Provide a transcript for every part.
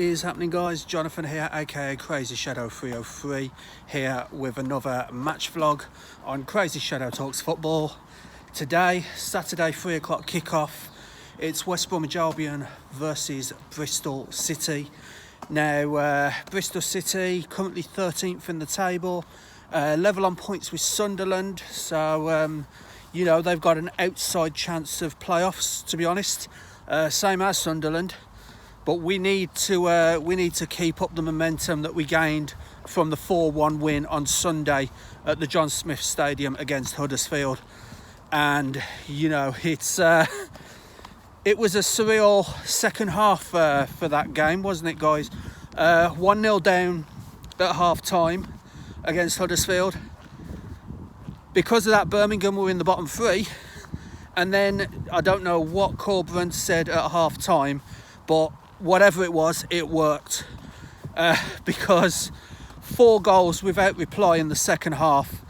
is happening, guys? Jonathan here, aka CrazyShadow 303, here with another match vlog on CrazyShadow Talks Football. Today, Saturday, 3 o'clock kickoff. It's West Bromwich Albion versus Bristol City. Now, Bristol City currently 13th in the table, level on points with Sunderland. So, you know, they've got an outside chance of playoffs, to be honest. Same as Sunderland. But we need to keep up the momentum that we gained from the 4-1 win on Sunday at the John Smith Stadium against Huddersfield. And, you know, it was a surreal second half for that game, wasn't it, guys? 1-0 down at half-time against Huddersfield. Because of that, Birmingham were in the bottom three. And then, I don't know what Corberán said at half-time, but whatever it was, it worked. Because 4 goals without reply in the second half.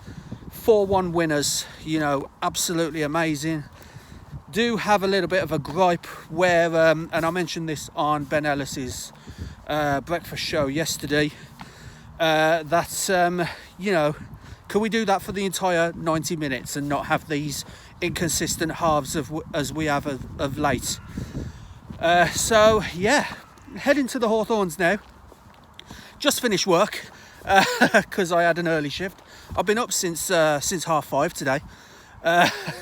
4-1 winners, you know, absolutely amazing. Do have a little bit of a gripe where, and I mentioned this on Ben Ellis's breakfast show yesterday, that, you know, can we do that for the entire 90 minutes and not have these inconsistent halves as we have of late? So, yeah, heading to the Hawthorns now. Just finished work because I had an early shift. I've been up since 5:30 today.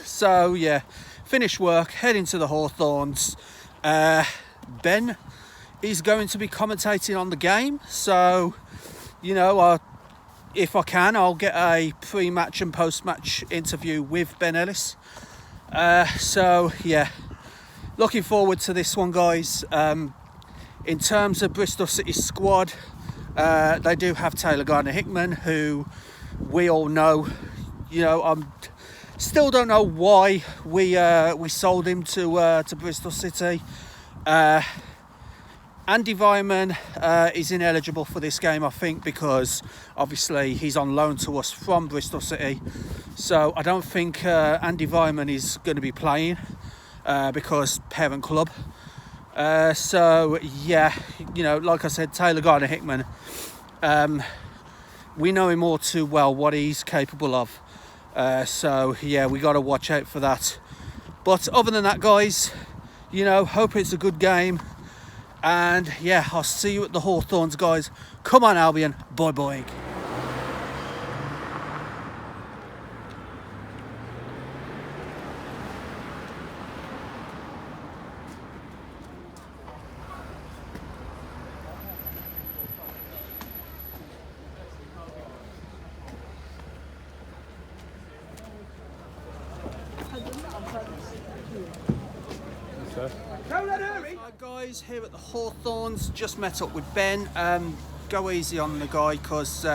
So, yeah, finished work, heading to the Hawthorns. Ben is going to be commentating on the game. So, you know, if I can, I'll get a pre-match and post-match interview with Ben Ellis. So, yeah. Looking forward to this one, guys. In terms of Bristol City squad, they do have Taylor Gardner-Hickman, who we all know. You know, I still don't know why we sold him to Bristol City. Andy Weimann is ineligible for this game, I think, because obviously he's on loan to us from Bristol City. So I don't think Andy Weimann is going to be playing. Because parent club. So, yeah, you know, like I said, Taylor Gardner-Hickman, we know him all too well, what he's capable of. So, yeah, we got to watch out for that. But other than that, guys, you know, hope it's a good game. And, yeah, I'll see you at the Hawthorns, guys. Come on, Albion. Bye-bye. Hi guys, here at the Hawthorns, just met up with Ben. Go easy on the guy, because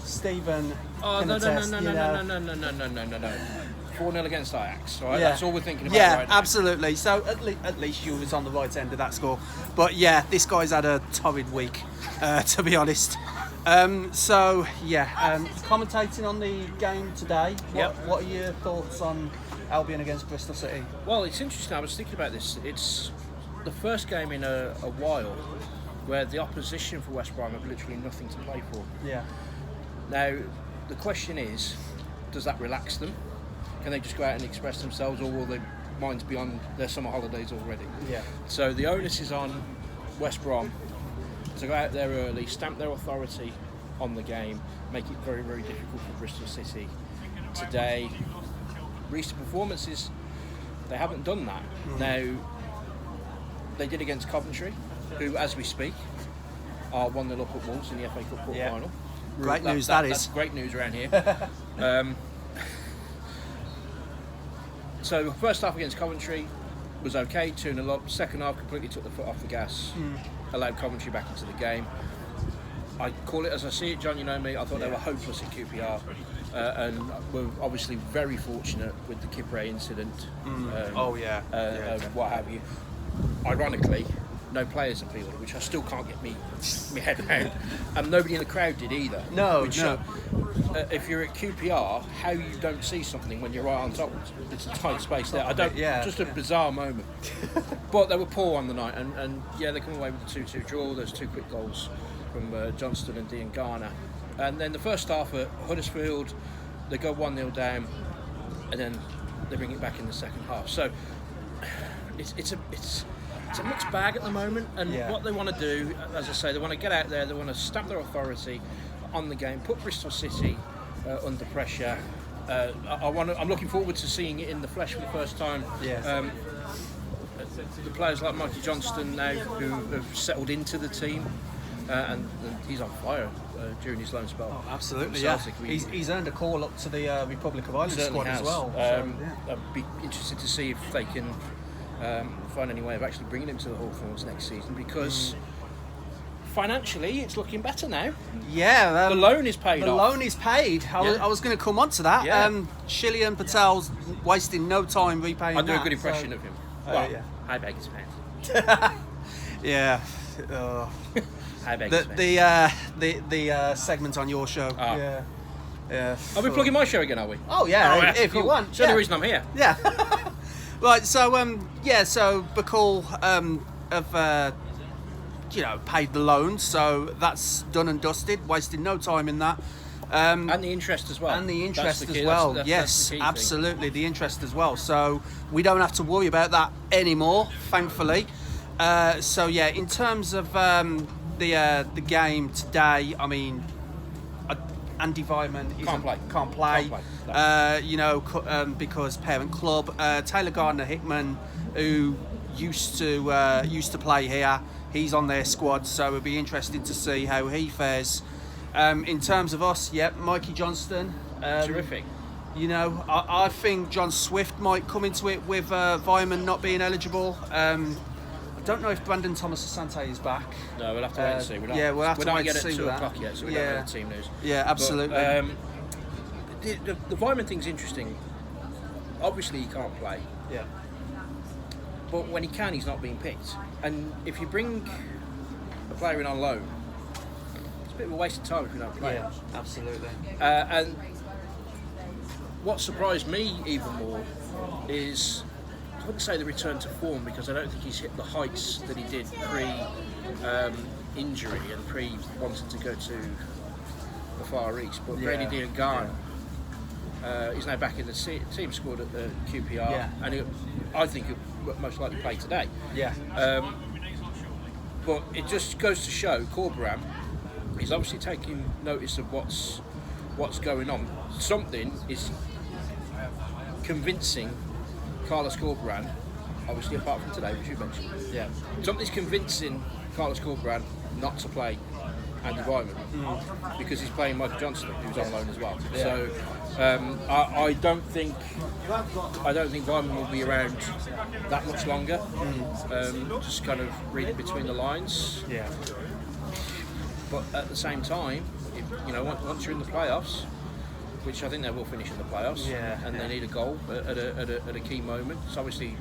Stephen. Oh, no. 4-0 against Ajax, right? Yeah. That's all we're thinking about right now. Yeah, absolutely. So at least you was on the right end of that score. But yeah, this guy's had a torrid week, to be honest. So yeah, commentating on the game today. What are your thoughts on Albion against Bristol City? Well, it's interesting. I was thinking about this. It's the first game in a while where the opposition for West Brom have literally nothing to play for. Yeah. Now, the question is, does that relax them? Can they just go out and express themselves, or will their minds be on their summer holidays already? Yeah. So the onus is on West Brom to go out there early, stamp their authority on the game, make it very, very difficult for Bristol City. Today, recent performances, they haven't done that. Now, they did against Coventry, who, as we speak, are 1-0 up at Wolves in the FA Cup quarter-final. Great news, that is. That's great news around here. So, first half against Coventry was okay, 2-0 up. Second half completely took the foot off the gas, allowed Coventry back into the game. I call it as I see it, John, you know me, I thought they were hopeless at QPR. And we're obviously very fortunate with the Kipre incident. What have you. Ironically, no players appealed, which I still can't get me head around, and nobody in the crowd did either. No. if you're at QPR, how you don't see something when you're right on top. It's a tight space there. I don't. Just a bizarre moment. But they were poor on the night, and they come away with a 2-2 draw. There's 2 quick goals from Johnston and Dean Garner, and then the first half at Huddersfield, they go 1-0 down, and then they bring it back in the second half. So it's a mixed bag at the moment, and what they want to do, as I say, they want to get out there, they want to stamp their authority on the game, put Bristol City under pressure. I'm looking forward to seeing it in the flesh for the first time. The players like Mikey Johnston now, who have settled into the team, and he's on fire during his loan spell. Oh, absolutely, He's earned a call up to the Republic of Ireland squad as well. I'd be interested to see if they can find any way of actually bringing him to the Hawthorns next season, because financially it's looking better now. The loan is paid off. The loan is paid. I was going to come on to that. Shillian Patel's wasting no time repaying that. I do a good impression of him. I beg his pants. I beg his pants. The segment on your show. Are we plugging my show again, are we? Oh yeah, if cool. you want. It's the only reason I'm here. Right, so so Bacall have paid the loan, so that's done and dusted. Wasted no time in that. And the interest as well. Yes, absolutely, the interest as well. So we don't have to worry about that anymore, thankfully. In terms of the game today, I mean, Andy Vyman can't play. Because parent club. Taylor Gardner-Hickman, who used to play here, he's on their squad, so it'll be interesting to see how he fares. In terms of us, Mikey Johnston. Terrific. I think John Swift might come into it with Vyman not being eligible. I don't know if Brandon Thomas Asante is back. No, we'll have to wait and see. We'll have to wait and see. We're not yet at 2 o'clock yet, so we don't have the team news. Yeah, absolutely. The Vyman thing's interesting. Obviously, he can't play. Yeah. But when he can, he's not being picked. And if you bring a player in on loan, it's a bit of a waste of time if you're not playing. Yeah, absolutely. And what surprised me even more is, I wouldn't say the return to form, because I don't think he's hit the heights that he did pre-injury and pre-wanting to go to the Far East. But Grady Dean Garner, he's now back in the team squad at QPR, and I think he'll most likely play today. But it just goes to show Corberan is obviously taking notice of what's going on. Something is convincing Carlos Corberan, obviously apart from today, which you mentioned. Something's convincing Carlos Corberan not to play Andy Vyman because he's playing Michael Johnston, who's on loan as well. So I don't think Vyman will be around that much longer. Just kind of reading between the lines. But at the same time, once you're in the playoffs, which I think they will finish in the playoffs, and they need a goal at a key moment. So obviously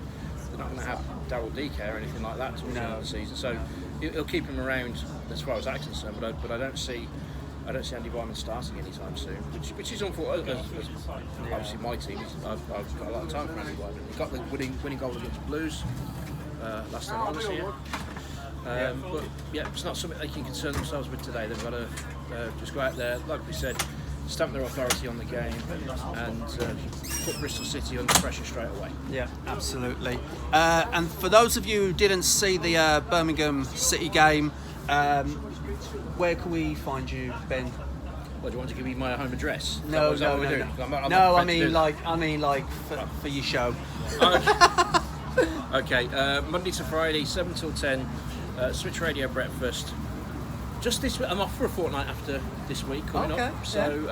they're not going to have Daryl Dike or anything like that towards the end of the season. So it'll keep him around as far as that's concerned. But I don't see Andy Vyman starting anytime soon, which is unfortunate. Obviously my team, I've got a lot of time for Andy Vyman. He got the winning goal against Blues last time I was here. But it's not something they can concern themselves with today. They've got to just go out there, like we said, stamp their authority on the game and put Bristol City under pressure straight away. Yeah, absolutely. And for those of you who didn't see the Birmingham City game, where can we find you, Ben? Well, do you want to give me my home address? No. I mean for your show. Okay, Monday to Friday, 7 till 10, Switch Radio Breakfast. Just this week, I'm off for a fortnight after this week coming up. So,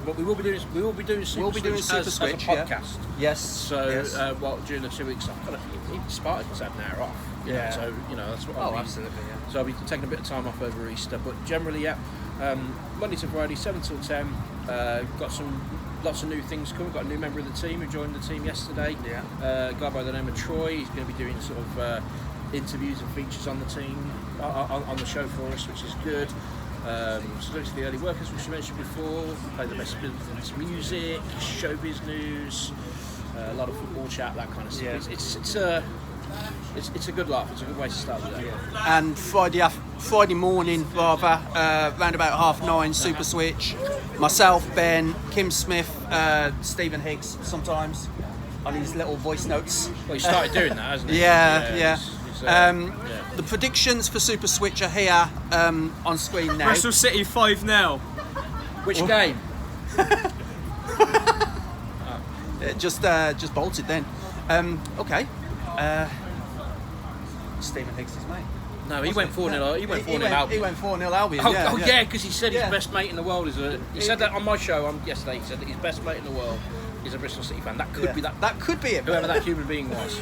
but we will be doing Super Switch as a podcast. Yes. So, during the 2 weeks, I've got even Spartacus had an hour off. So that's what. Oh, absolutely. Yeah. So I'll be taking a bit of time off over Easter, but generally, Monday to Friday, 7 till 10. Got lots of new things coming. Got a new member of the team who joined the team yesterday. A guy by the name of Troy. He's going to be doing sort of interviews and features on the team, on the show for us, which is good. So go to the early workers, which we mentioned before. Play the best music, showbiz news, a lot of football chat, that kind of stuff. Yeah. It's a good laugh. It's a good way to start the day. Yeah. And Friday morning, rather, around about 9:30, Super Switch. Myself, Ben, Kim Smith, Stephen Higgs sometimes on his little voice notes. Well, he started doing that, hasn't he? Yeah. The predictions for Super Switch are here on screen now. Bristol City 5-0. Which game? Just bolted then. Okay. Stephen Higgs' mate. No, he went 4-0. He went 4-0 Albion. He went 4-0 Albion. Yeah, because he said his best mate in the world is a. He said that on my show yesterday. He said that his best mate in the world is a Bristol City fan. That could be that. That could be it. Whoever that human being was.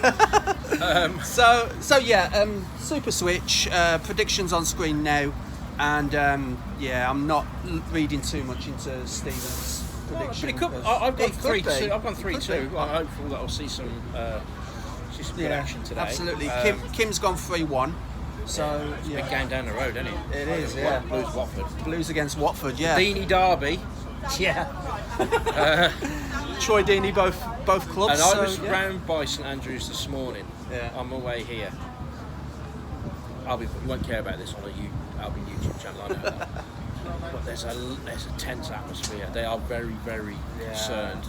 Super Switch predictions on screen now, and I'm not reading too much into Stephen's prediction. I've gone 3-2. I've gone 3-2. I'm hopeful that I'll see some good action today. Absolutely. Kim's gone 3-1. So it's a big game down the road, isn't it? It is, yeah. Blues Watford. Blues against Watford, yeah. Deanie Derby. Yeah. Troy Deanie, both clubs. And I was round by St Andrews this morning. Yeah. On my way here. You won't care about this on a Albion YouTube channel, I know that. But there's a tense atmosphere. They are very, very concerned.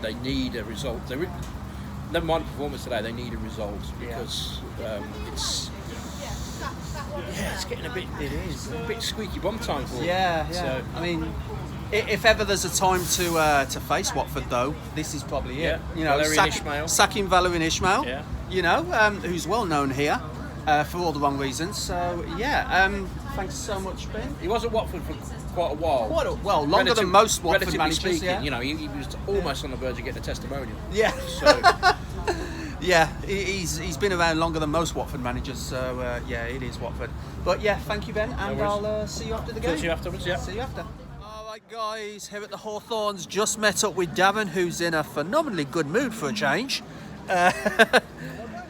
They need a result. Never mind the performance today. They need a result because it's getting a bit. It is a bit squeaky bum time for them. Yeah. So, I mean, if ever there's a time to face Watford, though, this is probably it. You know, sacking Valérien Ismaël. Yeah. You know, who's well known here for all the wrong reasons. So thanks so much, Ben. He was at Watford for quite a while. Longer than most Watford managers. Speaking, yeah. You know, he was almost on the verge of getting a testimonial. Yeah. So. Yeah, he's been around longer than most Watford managers, so it is Watford. But thank you, Ben, and I'll see you after the game. See you afterwards, yeah. See you after. Alright guys, here at the Hawthorns, just met up with Darren, who's in a phenomenally good mood for a change.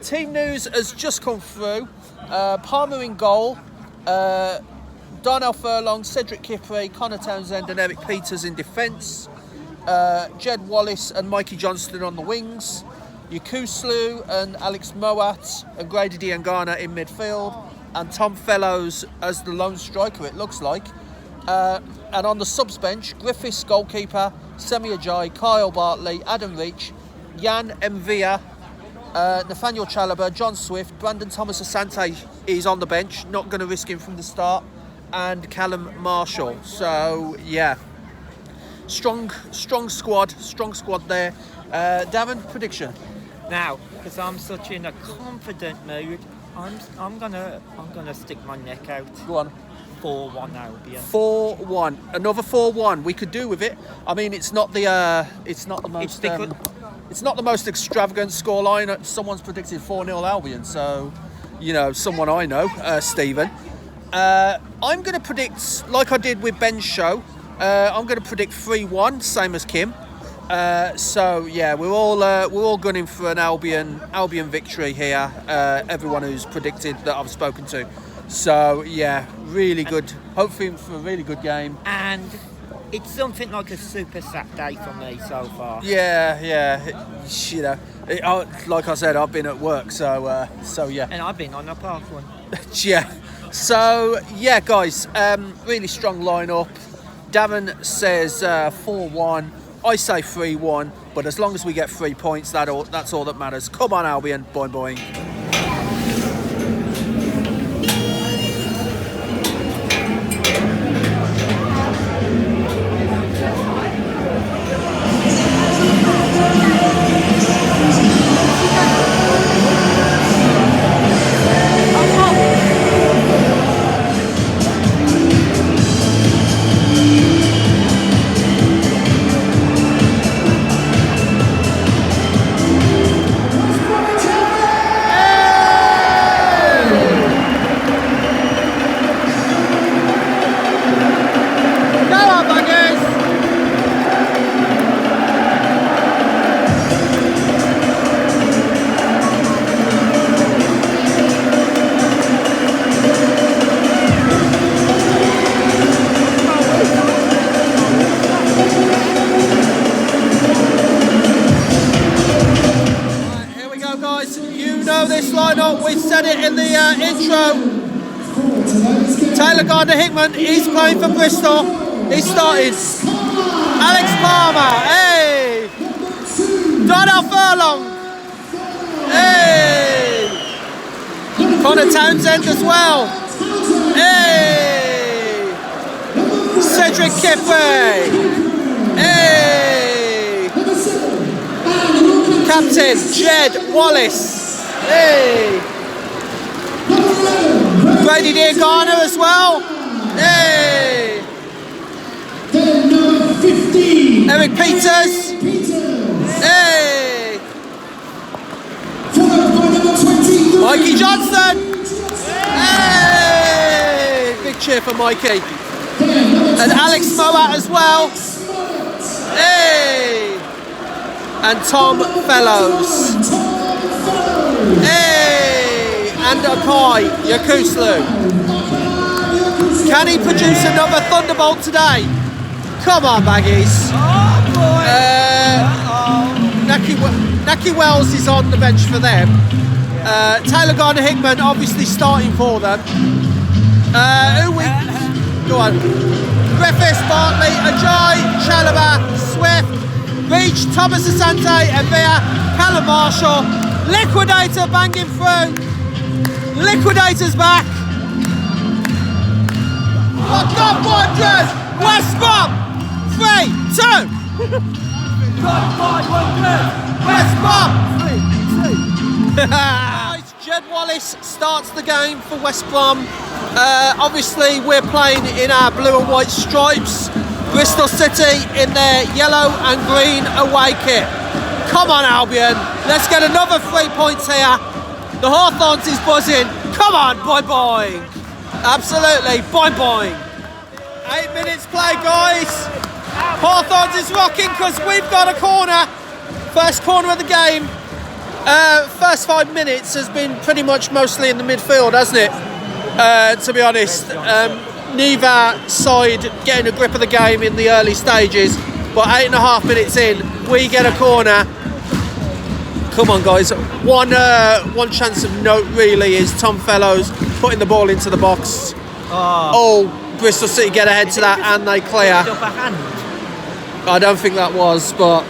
Team news has just come through. Palmer in goal, Darnell Furlong, Cedric Kipre, Conor Townsend and Eric Peters in defence. Jed Wallace and Mikey Johnston on the wings. Yakuslu and Alex Moat and Grady Diangana in midfield, and Tom Fellows as the lone striker, it looks like. And on the subs bench, Griffiths goalkeeper, Semi Ajayi, Kyle Bartley, Adam Reach, Jan Mvia, Nathaniel Chalobah, John Swift, Brandon Thomas Asante is on the bench, not going to risk him from the start, and Callum Marshall. So strong squad there. Darren, prediction. Now, because I'm such in a confident mood, I'm gonna stick my neck out. Go on. 4-1 Albion. 4-1. Another 4-1. We could do with it. I mean, it's not the most extravagant scoreline. Someone's predicted 4-0 Albion, so someone I know, Stephen. I'm going to predict, like I did with Ben's show. I'm going to predict 3-1, same as Kim. We're all gunning for an Albion victory here. Everyone who's predicted that I've spoken to. So really good. Hopefully for a really good game. And it's something like a super Saturday for me so far. Like I said, I've been at work, so. And I've been on a park one. So guys, really strong lineup. Darren says 4-1. I say 3-1, but as long as we get 3 points, that's all that matters. Come on, Albion. Boing, boing. line up. We said it in the intro. Taylor Gardner-Hickman, he's playing for Bristol. He's started. Alex Palmer, hey! Donald Furlong, hey! Conor Townsend as well, hey! Cedric Kiffey, hey! Captain Jed Wallace, hey! Brady Deer Garner as well, hey! Eric Peters, hey! Mikey Johnston, hey! Big cheer for Mikey. And Alex Moat as well, hey! And Tom Fellows, hey! And Akai Yakuslu. Can he produce another Thunderbolt today? Come on, Baggies. Oh, boy. Naki Wells is on the bench for them. Taylor Gardner-Hickman obviously starting for them. Go on. Griffiths, Bartley, Ajay, Chalaba, Swift, Beach, Thomas Asante, Evia, Callum Marshall, Liquidator banging through. Liquidator's back. What's up, Wanderers? West Brom. 3, 2. West Brom. 3, 2. Right, Jed Wallace starts the game for West Brom. Obviously, we're playing in our blue and white stripes. Bristol City in their yellow and green away kit. Come on, Albion. Let's get another 3 points here. The Hawthorns is buzzing. Come on, boing. Absolutely, boing. 8 minutes play, guys. Hawthorns is rocking because we've got a corner. First corner of the game. First 5 minutes has been pretty much mostly in the midfield, hasn't it? To be honest. Neither side getting a grip of the game in the early stages. But 8.5 minutes in, we get a corner. Come on, guys. One chance of note really is Tom Fellows putting the ball into the box. Bristol City get ahead to that and they clear. I don't think that was, but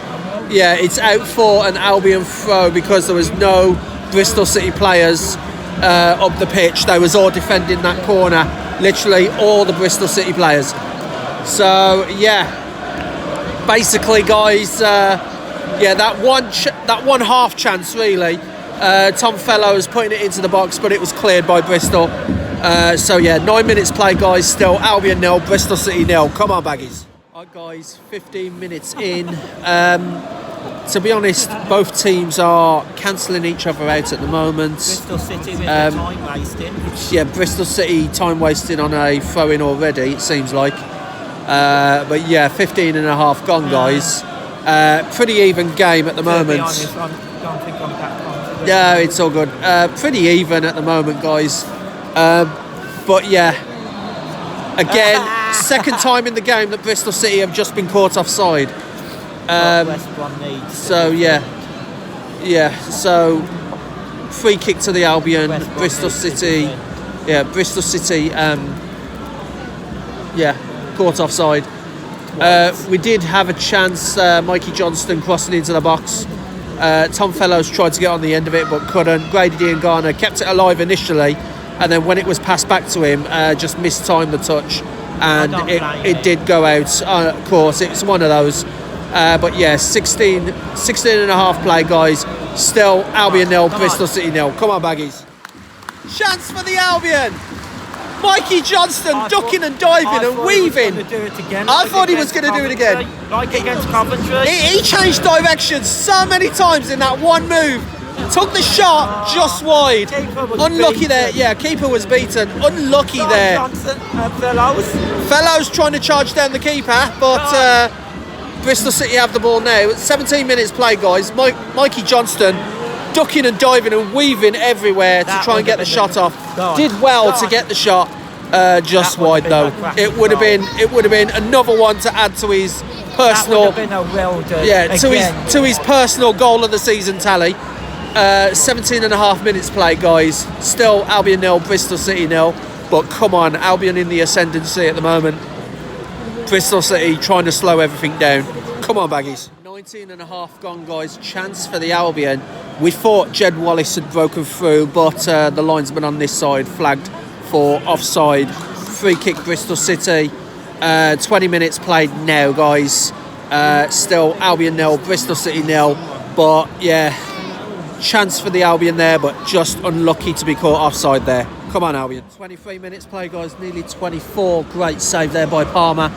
yeah, it's out for an Albion throw because there was no Bristol City players up the pitch. They was all defending that corner, literally all the Bristol City players. So yeah, basically, guys, that one half chance really. Tom Fellows putting it into the box, but it was cleared by Bristol. So yeah, 9 minutes play, guys. Still Albion 0, Bristol City 0. Come on, Baggies. Right, guys, 15 minutes in. To be honest, both teams are cancelling each other out at the moment. Bristol City with time wasting. Yeah, Bristol City time wasting on a throw-in already, it seems like. But yeah, 15.5 gone, guys. Pretty even game at the moment. To be honest, I don't think I'm that confident. Yeah, it's all good. Pretty even at the moment, guys. But yeah, again, second time in the game that Bristol City have just been caught offside. West Brom needs. So yeah. So free kick to the Albion. Bristol City. Yeah, Bristol City. Caught offside. We did have a chance. Mikey Johnston crossing into the box. Tom Fellows tried to get on the end of it but couldn't. Brady Deer Garner kept it alive initially, and then when it was passed back to him, just mistimed the touch, and it did go out. Of course, it's one of those. But yeah, 16.5 play, guys. Still Albion 0, Bristol City 0. Come on, Baggies. Chance for the Albion. Mikey Johnston ducking and diving and weaving. I thought he was going to do it again. Like against Coventry. He changed directions so many times in that one move. Took the shot just wide. Unlucky there. Yeah, keeper was beaten. Unlucky there. Fellows trying to charge down the keeper, but Bristol City have the ball now. 17 minutes play, guys. Mikey Johnston ducking and diving and weaving everywhere to try and get the shot off. Did well to get the shot, just wide though. It would have been another one to add to his personal. That would have been a well done. Yeah, to his personal goal of the season tally. 17 and a half minutes played, guys. Still Albion 0, Bristol City 0. But come on, Albion in the ascendancy at the moment. Bristol City trying to slow everything down. Come on, Baggies. 19 and a half gone, guys. Chance for the Albion. We thought Jed Wallace had broken through, but the linesman on this side flagged for offside. Free kick, Bristol City. 20 minutes played now, guys. Still Albion 0, Bristol City 0. But yeah, chance for the Albion there, but just unlucky to be caught offside there. Come on, Albion. 23 minutes play, guys. Nearly 24. Great save there by Palmer.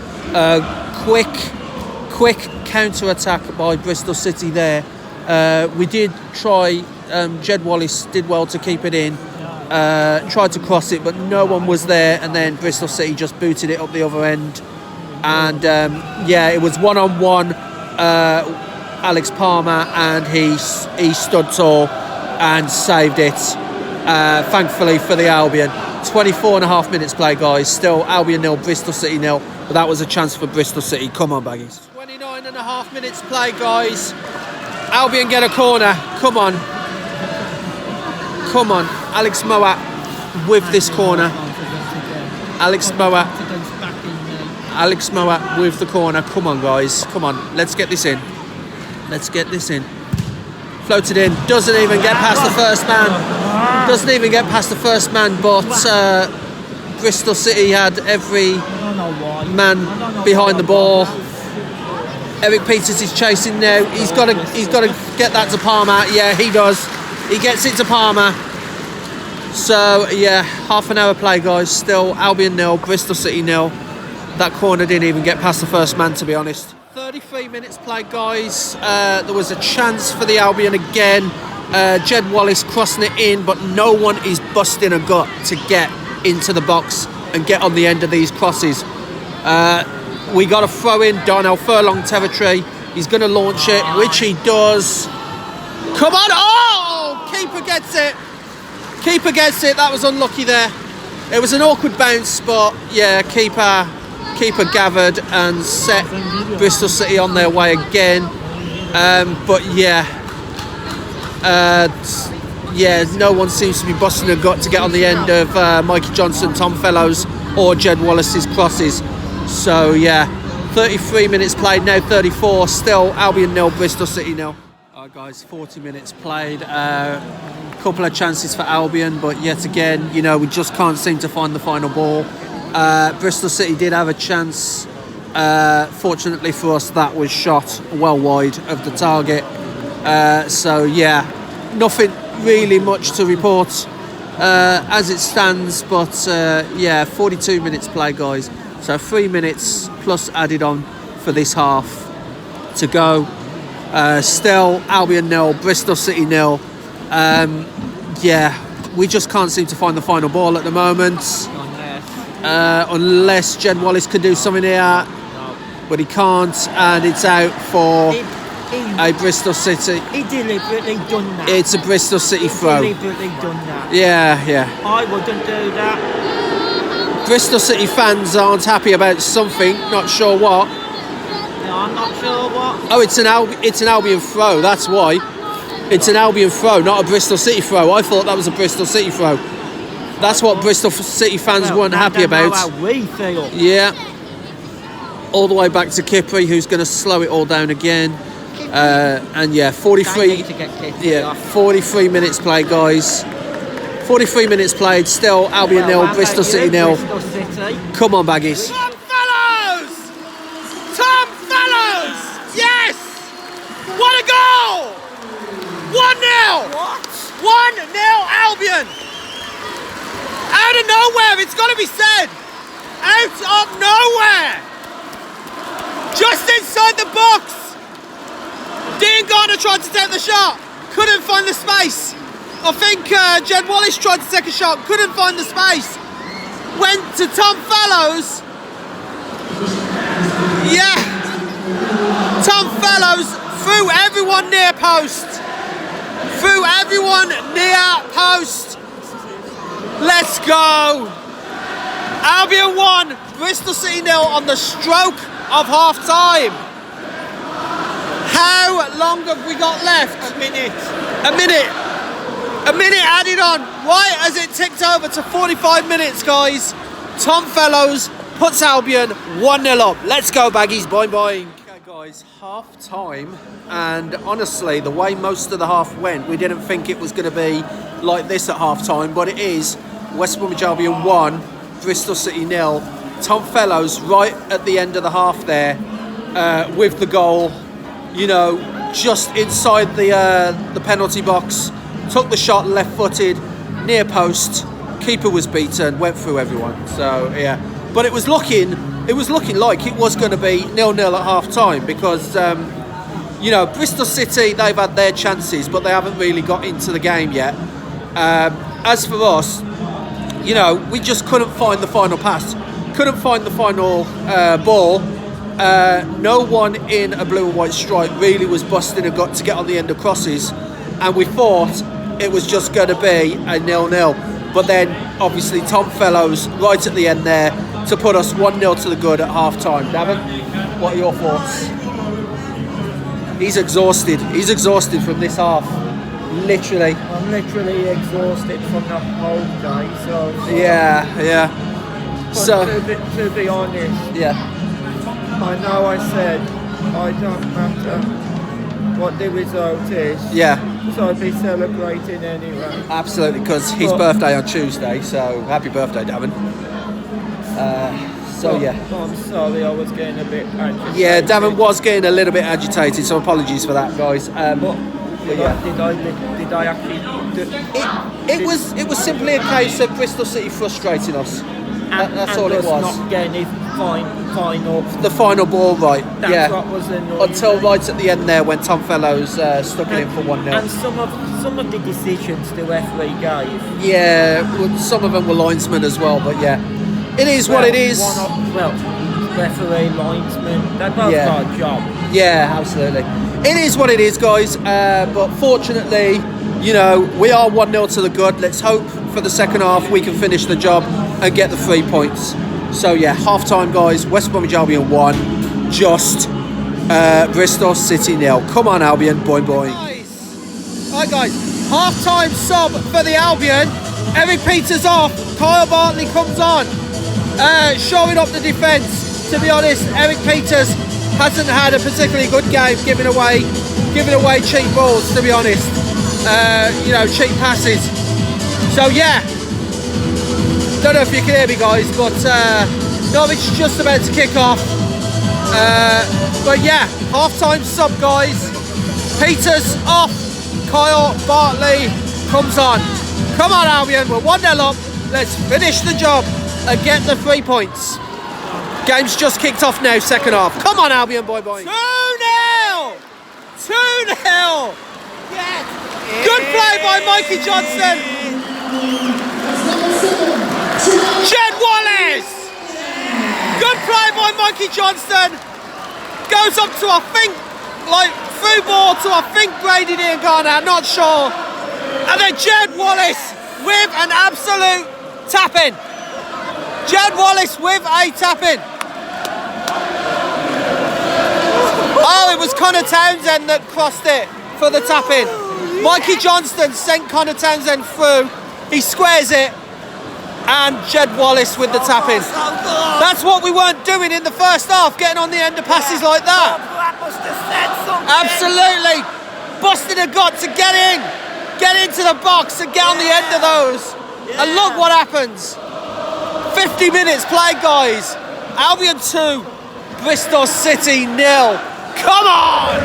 Quick counter-attack by Bristol City there. We did try. Jed Wallace did well to keep it in. Tried to cross it, but no one was there. And then Bristol City just booted it up the other end. And yeah, it was one-on-one. Alex Palmer, and he stood tall and saved it. Thankfully for the Albion. 24 and a half minutes play, guys. Still Albion 0, Bristol City 0. But that was a chance for Bristol City. Come on, Baggies. 29 and a half minutes play, guys. Albion get a corner. Come on. Come on. Alex Moat with this corner. Alex Moat with the corner. Come on, guys. Come on. Let's get this in. Let's get this in. Floated in. Doesn't even get past the first man. Doesn't even get past the first man, but Bristol City had every man behind the ball. Eric Peters is chasing now. He's got to get that to Palmer. Yeah, he does. He gets it to Palmer. So yeah, half an hour play, guys. Still Albion 0, Bristol City 0. That corner didn't even get past the first man, to be honest. 33 minutes played, guys. There was a chance for the Albion again. Jed Wallace crossing it in, but no one is busting a gut to get into the box and get on the end of these crosses. We got a throw in, Darnell Furlong territory. He's going to launch it, which he does. Come on! Oh! Keeper gets it. Keeper gets it. That was unlucky there. It was an awkward bounce, but yeah, keeper gathered and set Bristol City on their way again. But yeah, no one seems to be busting a gut to get on the end of Mikey Johnston, Tom Fellows, or Jed Wallace's crosses. So yeah, 33 minutes played, now 34. Still Albion 0, Bristol City 0. Alright, guys, 40 minutes played. Couple of chances for Albion, but yet again, you know, we just can't seem to find the final ball. Bristol City did have a chance. Fortunately for us, that was shot well wide of the target. So yeah, nothing really much to report as it stands. But yeah, 42 minutes play, guys. So 3 minutes plus added on for this half to go. Still Albion 0, Bristol City 0. Yeah, we just can't seem to find the final ball at the moment. Unless Jed Wallace can do something here, but he can't, and it's out for a Bristol City. He deliberately done that. It's a Bristol City throw. Deliberately done that. Yeah. I wouldn't do that. Bristol City fans aren't happy about something, not sure what. No, I'm not sure what. Oh, it's an Albion throw, that's why. It's an Albion throw, not a Bristol City throw. I thought that was a Bristol City throw. That's what Bristol City fans weren't happy about. How we feel. Yeah. All the way back to Kipri, who's going to slow it all down again. And yeah, 43. Yeah, 43 minutes played, guys. 43 minutes played. Still Albion 0, Bristol City 0. Come on, Baggies. Tom Fellows! Tom Fellows! Yes! What a goal! 1-0! What? 1-0 Albion! Out of nowhere, it's got to be said. Out of nowhere. Just inside the box. Dean Garner tried to take the shot. Couldn't find the space. I think Jed Wallace tried to take a shot. Couldn't find the space. Went to Tom Fellows. Yeah. Tom Fellows threw everyone near post. Threw everyone near post. Let's go! Albion 1, Bristol City 0 on the stroke of half time. How long have we got left? A minute. A minute. A minute added on, right as it ticked over to 45 minutes, guys. Tom Fellows puts Albion 1-0 up. Let's go, Baggies, boing, boing. Okay, guys, half time, and honestly, the way most of the half went, we didn't think it was going to be like this at half time, but it is. West Bromwich Albion 1, Bristol City 0. Tom Fellows right at the end of the half there with the goal, you know, just inside the penalty box. Took the shot left-footed, near post. Keeper was beaten, went through everyone. So yeah, but it was looking like it was going to be 0-0 at half time because you know, Bristol City, they've had their chances, but they haven't really got into the game yet. As for us, you know, we just couldn't find the final pass, couldn't find the final ball. No one in a blue and white stripe really was busting a gut to get on the end of crosses, and we thought it was just going to be a 0-0. But then, obviously, Tom Fellows right at the end there to put us 1-0 to the good at half-time. Davin, what are your thoughts? He's exhausted. He's exhausted from this half. Literally. I'm literally exhausted from the whole day, so... Yeah. But So... to be honest, Yeah. I know I said I don't matter what the result is. Yeah. So I'd be celebrating anyway. Absolutely, because his birthday on Tuesday, so happy birthday, Davin. I'm sorry, I was getting a bit agitated. Yeah, Davin was getting a little bit agitated, so apologies for that, guys. Did I actually do It was simply a case of Bristol City frustrating us. That's all it was. Not getting his final. The final ball right. That's what was annoying. Until right at the end there when Tom Fellows stuck it in for 1-0. And some of the decisions the referee gave. Yeah, well, some of them were linesmen as well, but yeah. It is what it is. Referee, linesman, they both got a job. Yeah, absolutely. It is what it is, guys. But fortunately, you know, we are 1-0 to the good. Let's hope for the second half we can finish the job and get the 3 points. So yeah, half time, guys. West Bromwich Albion 1, just Bristol City 0. Come on, Albion, boing boing. Alright, guys. Half time sub for the Albion. Eric Peters off. Kyle Bartley comes on. Showing up the defence. To be honest, Eric Peters hasn't had a particularly good game, giving away cheap balls. To be honest, you know, cheap passes. So yeah, don't know if you can hear me, guys, but Norwich just about to kick off. But yeah, half-time sub, guys. Peters off. Kyle Bartley comes on. Come on, Albion, we're 1-0 up. Let's finish the job and get the 3 points. Game's just kicked off now, second half. Come on, Albion, boy. 2-0! 2-0! Yes! Good play by Mikey Johnston. Jed Wallace! Good play by Mikey Johnston. Goes up to, I think, like, through ball to, I think, Brady and Conor, not sure. And then Jed Wallace with an absolute tap-in. Jed Wallace with a tap-in. Oh, it was Conor Townsend that crossed it for the tap-in. Mikey Johnston sent Conor Townsend through. He squares it. And Jed Wallace with the tap-in. That's what we weren't doing in the first half, getting on the end of passes like that. Absolutely. Busting a gut to get into the box and get on the end of those. And look what happens. 50 minutes played, guys. Albion 2, Bristol City 0. Come on!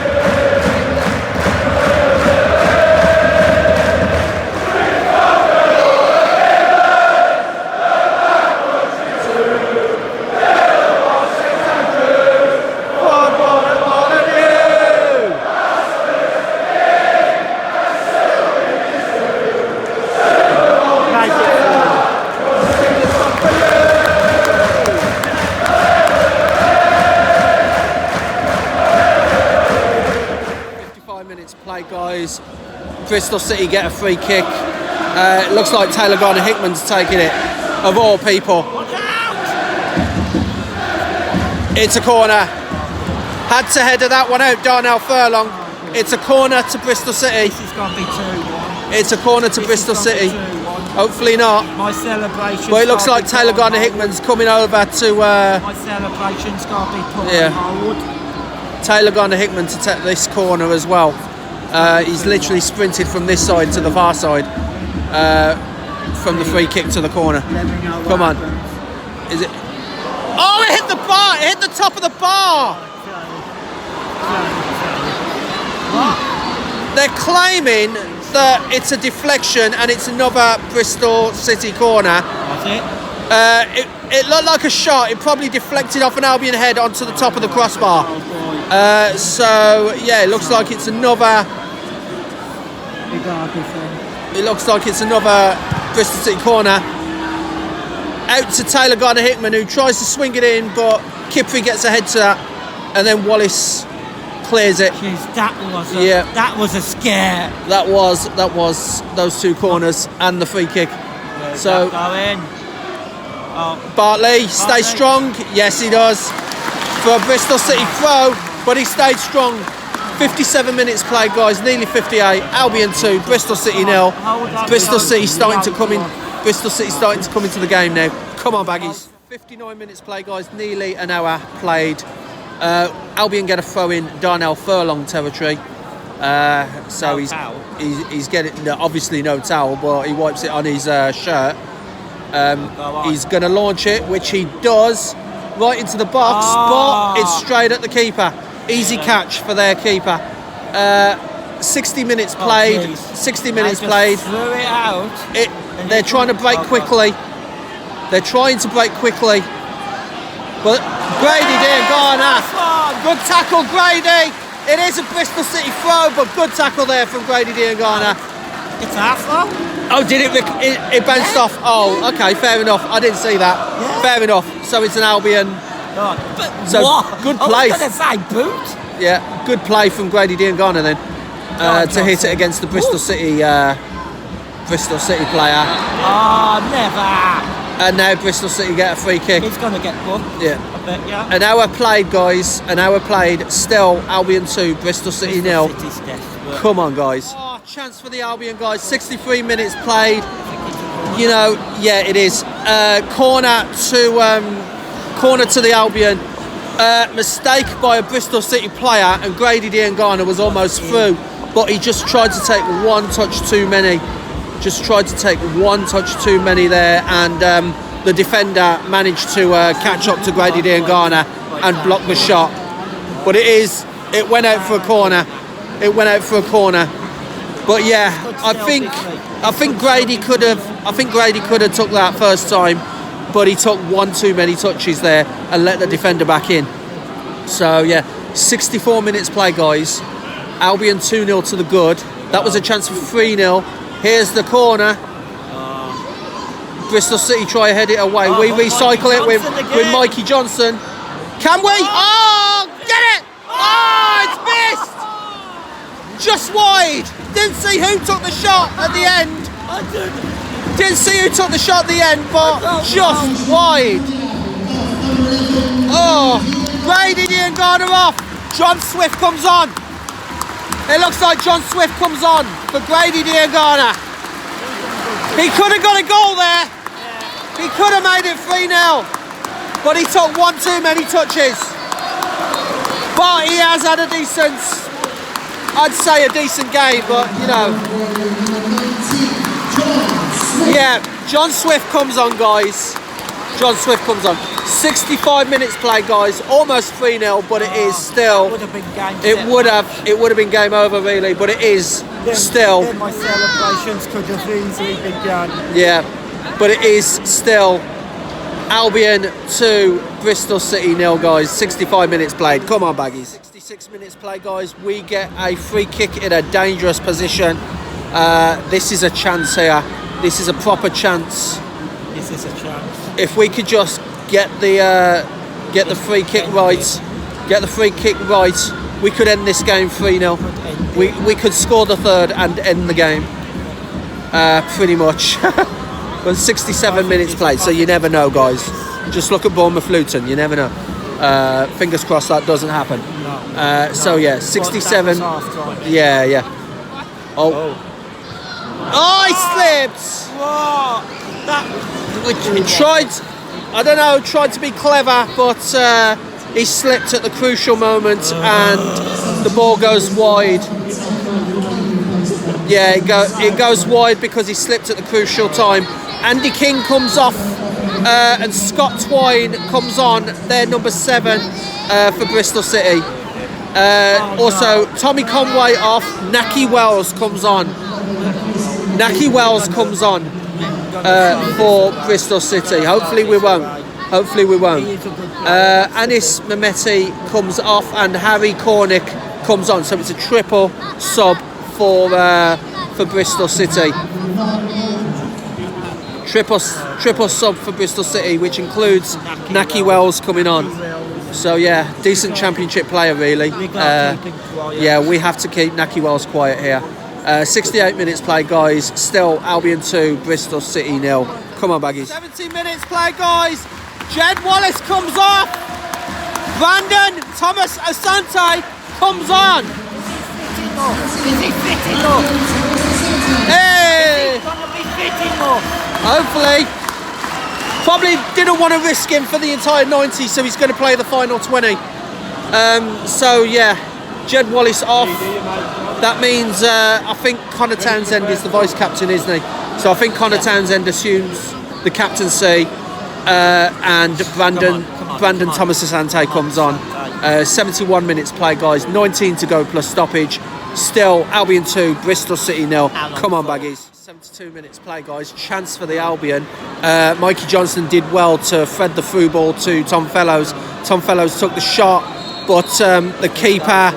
Guys, Bristol City get a free kick. It looks like Taylor Garner-Hickman's taking it, of all people. It's a corner. Had to header that one out, Darnell Furlong. It's a corner to Bristol City. This is going to be 2-1. It's a corner to Bristol City. Hopefully not. My celebration. Well, it looks like Taylor Garner-Hickman's coming over to... My celebration's got to be put on hold. Taylor Garner-Hickman to take this corner as well. He's literally sprinted from this side to the far side. From the free kick to the corner. Come on. Is it... Oh, it hit the bar! It hit the top of the bar! They're claiming that it's a deflection and it's another Bristol City corner. That's it. It looked like a shot. It probably deflected off an Albion head onto the top of the crossbar. So yeah, it looks like it's another. It looks like it's another Bristol City corner. Out to Taylor Garner-Hickman, who tries to swing it in, but Kipri gets ahead to that, and then Wallace clears it. Jeez, that was a scare. That was those two corners and the free kick. So Bartley stays strong. Yes, he does. For a Bristol City throw, but he stayed strong. 57 minutes played, guys. Nearly 58. Albion 2, Bristol City 0. Bristol City starting to come in. Bristol City starting to come into the game now. Come on, Baggies. 59 minutes played, guys. Nearly an hour played. Albion get a throw in Darnell Furlong territory. So he's getting obviously no towel, but he wipes it on his shirt. He's going to launch it, which he does, right into the box, but it's straight at the keeper. Easy catch for their keeper. 60 minutes played. 60 minutes played. Threw it out. They're trying to break quickly. They're trying to break quickly. But Grady didn't go on that. Good tackle, Grady. It is a Bristol City throw, but good tackle there from Grady Diangana. It's half though. Oh, did it bounced off? Oh, okay, fair enough. I didn't see that. Yeah. Fair enough. So it's an Albion. So what? Good play. I was going to say boot. Yeah, good play from Grady Diangana then to hit it against the Bristol City player. Oh, never. And now Bristol City get a free kick. He's going to get booked. Yeah. I bet, yeah. An hour played, guys. An hour played. Still, Albion 2, Bristol City 0. Come on, guys. Oh, chance for the Albion, guys. 63 minutes played. You know, yeah, it is. Corner to the Albion. Mistake by a Bristol City player, and Grady Diangana was almost through, but he just tried to take one touch too many. Just tried to take one touch too many there, and the defender managed to catch up to Grady Diangana and block the shot. But it went out for a corner. It went out for a corner. But yeah, I think Grady could have took that first time, but he took one too many touches there and let the defender back in. So yeah, 64 minutes play, guys. Albion 2-0 to the good. That was a chance for 3-0. Here's the corner. Bristol City try to head it away. We recycle it with Mikey Johnston. Can we? Oh, get it! Oh, it's missed! Just wide. Didn't see who took the shot at the end. Didn't see who took the shot at the end, but just wide. Oh, Grady Diangana off. John Swift comes on. It looks like John Swift comes on for Grady Diangana. He could have got a goal there. He could have made it 3-0. But he took one too many touches. But he has had a decent, I'd say a decent game, but you know. Yeah, John Swift comes on, guys. John Swift comes on. 65 minutes played, guys. Almost 3-0, but it is still. It would have been game over, really. But it is still. Then my celebrations could have easily been done. Yeah, but it is still Albion 2, Bristol City 0, guys. 65 minutes played. Come on, Baggies. 66 minutes played, guys. We get a free kick in a dangerous position. This is a chance here. This is a proper chance. This is a chance. If we could just get the free kick right, we could end this game 3-0. We could score the third and end the game. Pretty much. But 67 minutes played, so you never know, guys. Just look at Bournemouth Luton, you never know. Fingers crossed that doesn't happen. So yeah, 67. Yeah. Oh. Oh, he slipped. What? He tried, I don't know, tried to be clever, but he slipped at the crucial moment and the ball goes wide. Yeah, it goes wide because he slipped at the crucial time. Andy King comes off and Scott Twine comes on. They're number 7 for Bristol City. Also, Tommy Conway off. Naki Wells comes on. Naki Wells comes on for Bristol City. Hopefully we won't. Anis Mehmeti comes off and Harry Cornick comes on. So it's a triple sub for Bristol City. Triple sub for Bristol City, which includes Naki Wells coming on. So yeah, decent championship player really. Yeah, we have to keep Naki Wells quiet here. 68 minutes play, guys. Still Albion 2, Bristol City 0. Come on, Baggies. 17 minutes play, guys. Jed Wallace comes off. Brandon Thomas Asante comes on. Hey! Hopefully. Probably didn't want to risk him for the entire 90, so he's going to play the final 20. So yeah, Jed Wallace off. That means I think Conor Townsend is the vice captain, isn't he? So I think Conor Townsend assumes the captaincy, and Brandon Thomas Asante comes on. 71 minutes play, guys. 19 to go plus stoppage. Still Albion 2, Bristol City 0. Come on, Baggies. 72 minutes play, guys. Chance for the Albion. Mikey Johnston did well to thread the through ball to Tom Fellows. Tom Fellows took the shot, but the keeper.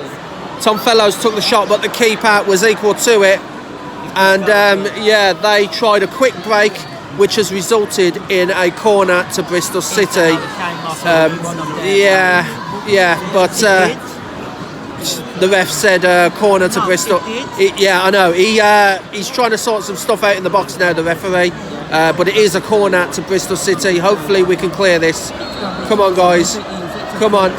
Tom Fellows took the shot, but the keeper was equal to it. And yeah, they tried a quick break, which has resulted in a corner to Bristol City. Yeah, but the ref said corner to Bristol. Yeah, I know. He's trying to sort some stuff out in the box now, the referee. But it is a corner to Bristol City. Hopefully we can clear this. Come on, guys. Come on.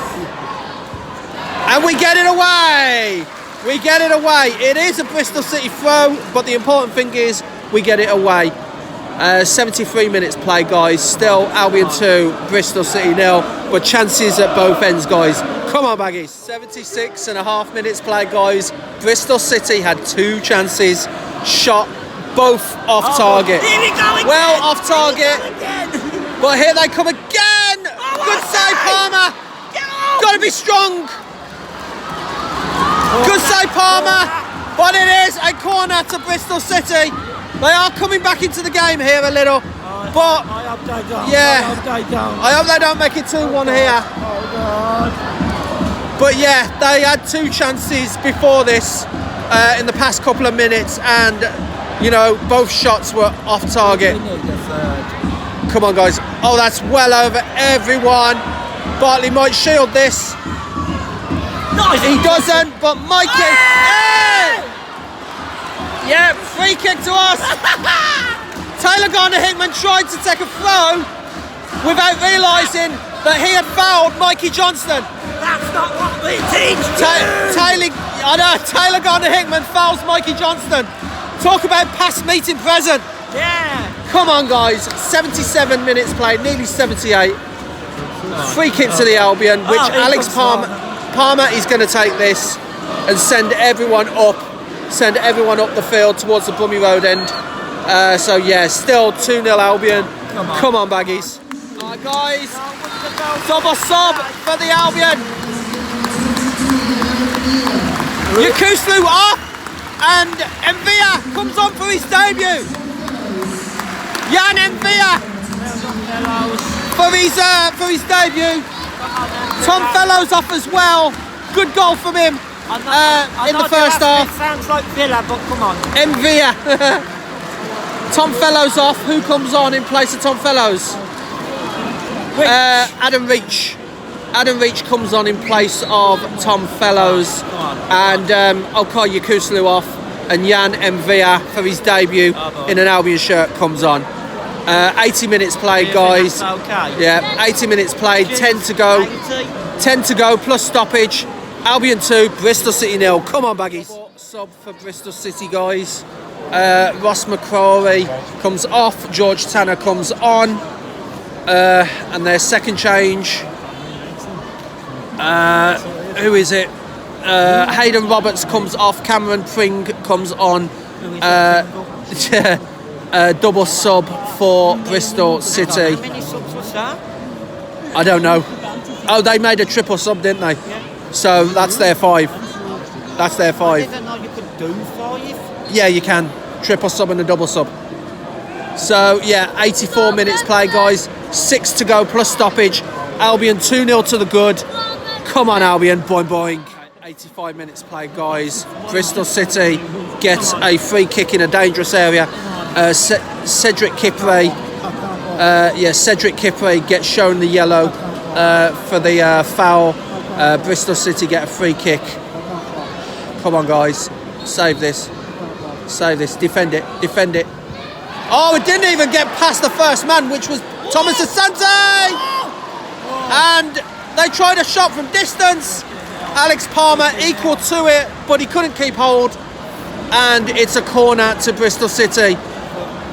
And we get it away! We get it away. It is a Bristol City throw, but the important thing is we get it away. 73 minutes play, guys. Still Albion 2, Bristol City 0. But chances at both ends, guys. Come on, Baggies. 76.5 minutes play, guys. Bristol City had 2 chances. Shot both off target. Here we go again. Well off target. But here they come again. Good save, Palmer. Got to be strong. Good save, Palmer. But it is a corner to Bristol City. They are coming back into the game here a little. But I hope they don't. yeah, I hope they don't make it 2-1 here. But yeah, they had 2 chances before this in the past couple of minutes, and you know, both shots were off target. Come on, guys. Oh, that's well over everyone. Bartley might shield this. Nice. He doesn't, but Mikey. Hey! Yeah, free kick to us. Taylor Garner-Hickman tried to take a throw without realising that he had fouled Mikey Johnston. That's not what we teach. Taylor Garner-Hickman fouls Mikey Johnston. Talk about past meeting present. Yeah. Come on, guys. 77 minutes played, nearly 78. Free kick to the Albion, which Alex Palmer is going to take this and send everyone up the field towards the Brummie Road end. So yeah, still 2-0 Albion. Come on, Baggies. Alright, guys. Double sub for the Albion. Yakuslu off, and Mvia comes on for his debut. Jan Mvia for his debut. Tom Fellows off as well. Good goal from him in the first half. It sounds like Villa, but come on. Mvia. Tom Fellows off. Who comes on in place of Tom Fellows? Adam Reach. Adam Reach comes on in place of Tom Fellows, and Okay Yakuslu off, and Jan Mvia for his debut in an Albion shirt comes on. 80 minutes played, guys. Yeah, 80 minutes played, 10 to go. 10 to go plus stoppage. Albion 2, Bristol City 0. Come on, Baggies. Sub for Bristol City, guys. Ross McCrory comes off, George Tanner comes on, and their second change. Who is it? Hayden Roberts comes off, Cameron Pring comes on. Double sub for Bristol City. How many subs was that? I don't know. Oh, they made a triple sub, didn't they? Yeah. So that's their 5. That's their 5. I didn't know you could do 5. Yeah, you can. Triple sub and a double sub. So, yeah, 84 minutes play, guys. 6 to go plus stoppage. Albion 2-0 to the good. Come on, Albion. Boing, boing. 85 minutes play, guys. Bristol City gets a free kick in a dangerous area. Cedric Kipre. Cedric Kipre gets shown the yellow for the foul. Bristol City get a free kick. Come on, guys. Save this. Save this. Defend it. Defend it. Oh, it didn't even get past the first man, which was Thomas Asante! And they tried a shot from distance. Alex Palmer equal to it, but he couldn't keep hold. And it's a corner to Bristol City.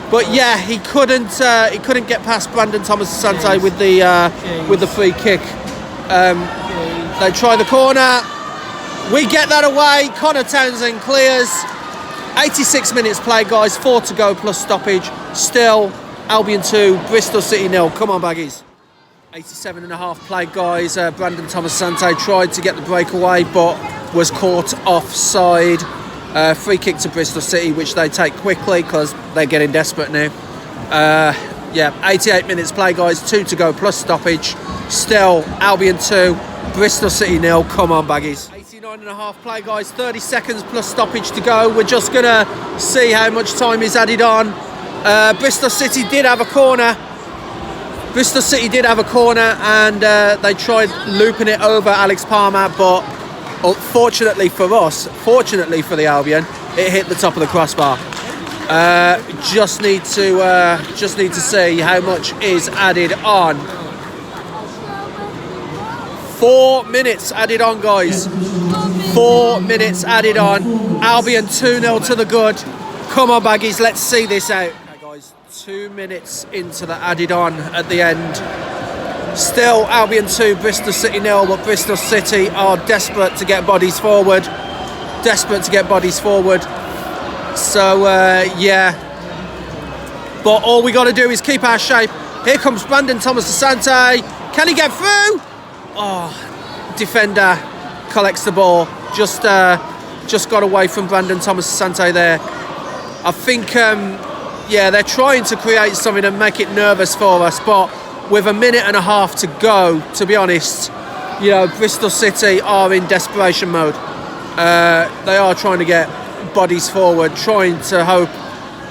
But yeah, he couldn't get past Brandon Thomas Asante with the free kick. They try the corner. We get that away. Conor Townsend clears. 86 minutes play, guys. 4 to go plus stoppage. Still, Albion 2, Bristol City 0. Come on, Baggies. 87 and a half play, guys. Brandon Thomas Asante tried to get the breakaway, but was caught offside. Free kick to Bristol City, which they take quickly because they're getting desperate now. 88 minutes play, guys. 2 to go plus stoppage. Still, Albion 2, Bristol City 0. Come on, Baggies. 89 and a half play, guys. 30 seconds plus stoppage to go. We're just going to see how much time is added on. Bristol City did have a corner. And they tried looping it over Alex Palmer, but unfortunately for us, fortunately for the Albion, it hit the top of the crossbar. Just need to see how much is added on. 4 minutes added on, guys. 4 minutes added on. Albion 2-0 to the good. Come on, Baggies, let's see this out. Okay, guys, 2 minutes into the added on at the end. Still Albion 2, Bristol City 0, but Bristol City are desperate to get bodies forward. So, yeah. But all we got to do is keep our shape. Here comes Brandon Thomas Asante. Can he get through? Oh, defender collects the ball. Just got away from Brandon Thomas Asante there. I think, they're trying to create something and make it nervous for us, but with a minute and a half to go, to be honest, Bristol City are in desperation mode. They are trying to get bodies forward, trying to hope,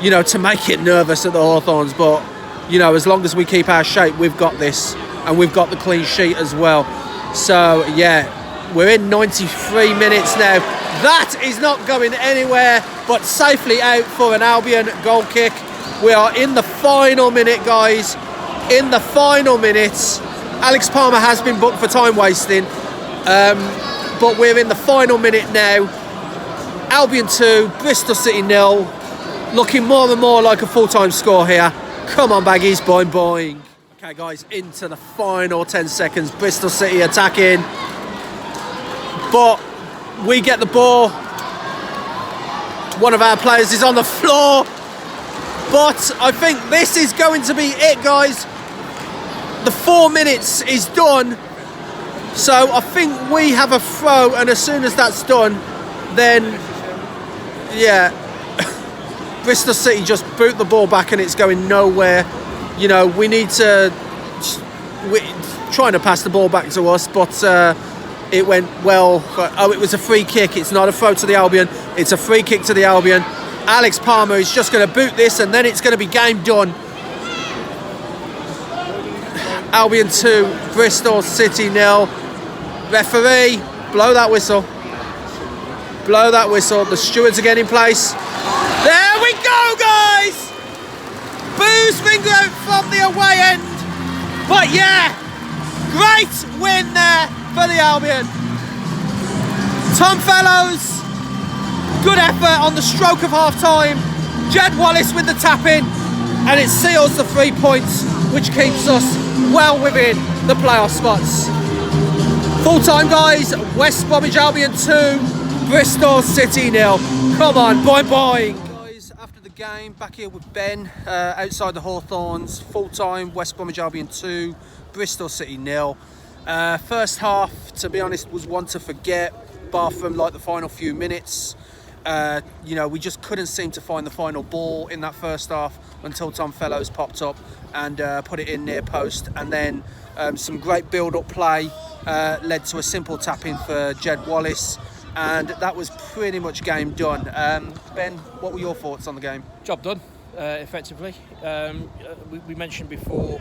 to make it nervous at the Hawthorns. But, as long as we keep our shape, we've got this. And we've got the clean sheet as well. So, yeah, we're in 93 minutes now. That is not going anywhere, but safely out for an Albion goal kick. We are in the final minute, guys. In the final minutes. Alex Palmer has been booked for time wasting, but we're in the final minute now. Albion 2, Bristol City 0. Looking more and more like a full-time score here. Come on, Baggies, boing, boing. Okay, guys, into the final 10 seconds. Bristol City attacking, but we get the ball. One of our players is on the floor, but I think this is going to be it, guys. The 4 minutes is done, so I think we have a throw, and as soon as that's done, then, yeah, Bristol City just boot the ball back and it's going nowhere. We need to... We're trying to pass the ball back to us, but it went well. It was a free kick. It's not a throw to the Albion. It's a free kick to the Albion. Alex Palmer is just going to boot this, and then it's going to be game done. Albion 2, Bristol City 0. Referee, blow that whistle. Blow that whistle. The stewards are getting in place. There we go, guys! Boo's finger out from the away end. But yeah, great win there for the Albion. Tom Fellows, good effort on the stroke of half time. Jed Wallace with the tap-in, and it seals the 3 points, which keeps us well within the playoff spots. Full-time, guys. West Bromwich Albion 2, Bristol City 0. Come on, boing boing. Guys, after the game, back here with Ben outside the Hawthorns. Full-time, West Bromwich Albion 2, Bristol City 0. First half, to be honest, was one to forget, bar from like the final few minutes. You know, we just couldn't seem to find the final ball in that first half until Tom Fellows popped up and put it in near post, and then some great build-up play led to a simple tap-in for Jed Wallace, and that was pretty much game done. Ben, what were your thoughts on the game? Job done, effectively. We mentioned before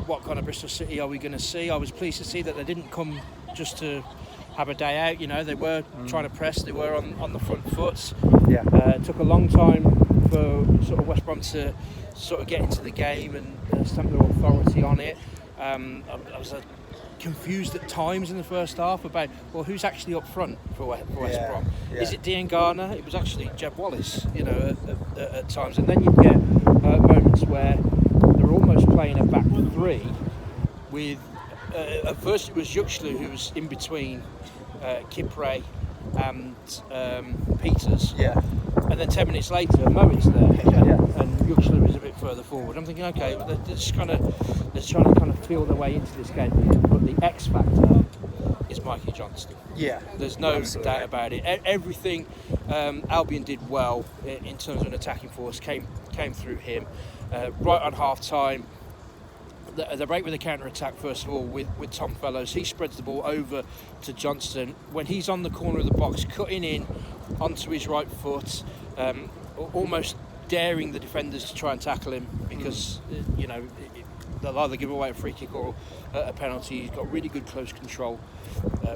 what kind of Bristol City are we going to see. I was pleased to see that they didn't come just to have a day out. You know, they were trying to press, they were on the front foot. Yeah. It took a long time for sort of West Brom to sort of get into the game and stamp their authority on it. I was confused at times in the first half about, well, who's actually up front for West Brom? Yeah. Is it Dean Garner? It was actually Jed Wallace, you know, at times. And then you'd get moments where they're almost playing a back three with, at first it was Yuxley who was in between Kipre and Peters. Yeah. And then 10 minutes later, Moet's there, Yeah. and Yuxley was a bit further forward. I'm thinking, okay, they're trying to kind of feel their way into this game. But the X factor is Mikey Johnston. Yeah. There's no Absolutely. doubt about it. Everything Albion did well in terms of an attacking force came through him. Right on half time, the break with the counter attack, first of all, with Tom Fellows. He spreads the ball over to Johnston. When he's on the corner of the box, cutting in onto his right foot, almost daring the defenders to try and tackle him, because you know, they'll either give away a free kick or a penalty. He's got really good close control